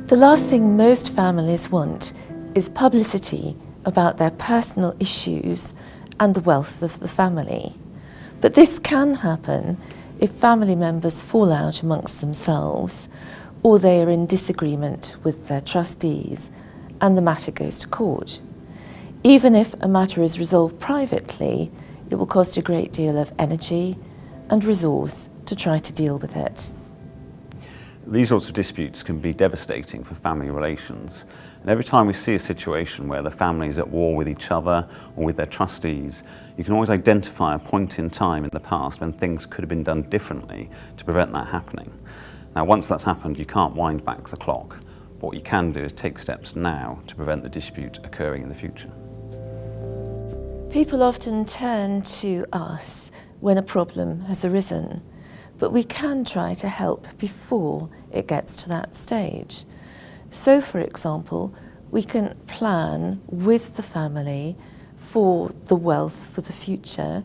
The last thing most families want is publicity about their personal issues and the wealth of the family. But this can happen if family members fall out amongst themselves or they are in disagreement with their trustees and the matter goes to court. Even if a matter is resolved privately, it will cost a great deal of energy and resource to try to deal with it. These sorts of disputes can be devastating for family relations. And every time we see a situation where the family is at war with each other or with their trustees, you can always identify a point in time in the past when things could have been done differently to prevent that happening. Now, once that's happened, you can't wind back the clock. What you can do is take steps now to prevent the dispute occurring in the future. People often turn to us when a problem has arisen, but we can try to help before it gets to that stage. So, for example, we can plan with the family for the wealth for the future,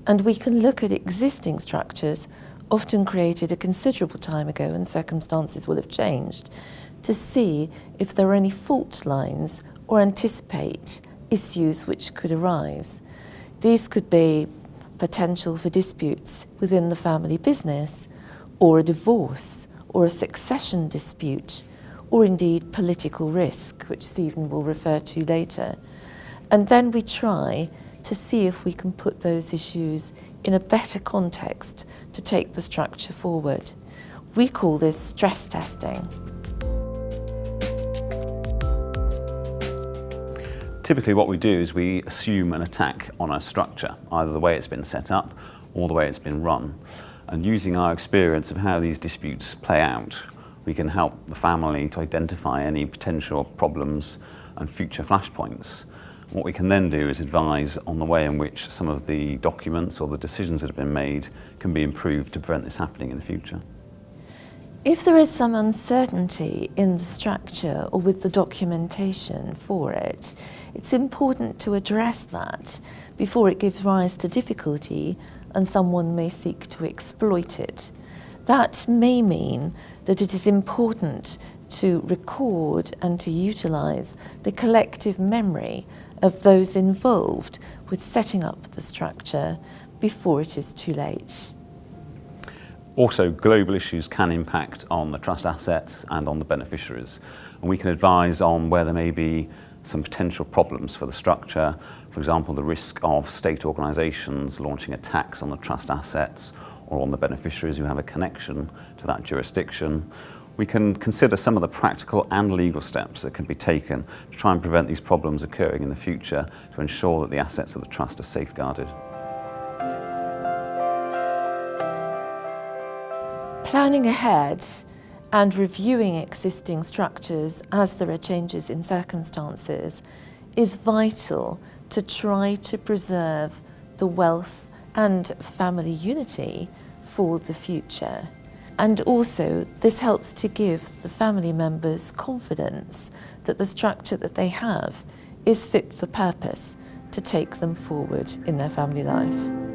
and we can look at existing structures, often created a considerable time ago and circumstances will have changed, to see if there are any fault lines or anticipate issues which could arise. These could be potential for disputes within the family business, or a divorce, or a succession dispute, or indeed political risk, which Stephen will refer to later. And then we try to see if we can put those issues in a better context to take the structure forward. We call this stress testing. Typically what we do is we assume an attack on a structure, either the way it's been set up or the way it's been run. And using our experience of how these disputes play out, we can help the family to identify any potential problems and future flashpoints. What we can then do is advise on the way in which some of the documents or the decisions that have been made can be improved to prevent this happening in the future. If there is some uncertainty in the structure or with the documentation for it, it's important to address that before it gives rise to difficulty and someone may seek to exploit it. That may mean that it is important to record and to utilise the collective memory of those involved with setting up the structure before it is too late. Also, global issues can impact on the trust assets and on the beneficiaries. And we can advise on where there may be some potential problems for the structure. For example, the risk of state organisations launching attacks on the trust assets or on the beneficiaries who have a connection to that jurisdiction. We can consider some of the practical and legal steps that can be taken to try and prevent these problems occurring in the future to ensure that the assets of the trust are safeguarded. Planning ahead and reviewing existing structures as there are changes in circumstances is vital to try to preserve the wealth and family unity for the future. And also, this helps to give the family members confidence that the structure that they have is fit for purpose to take them forward in their family life.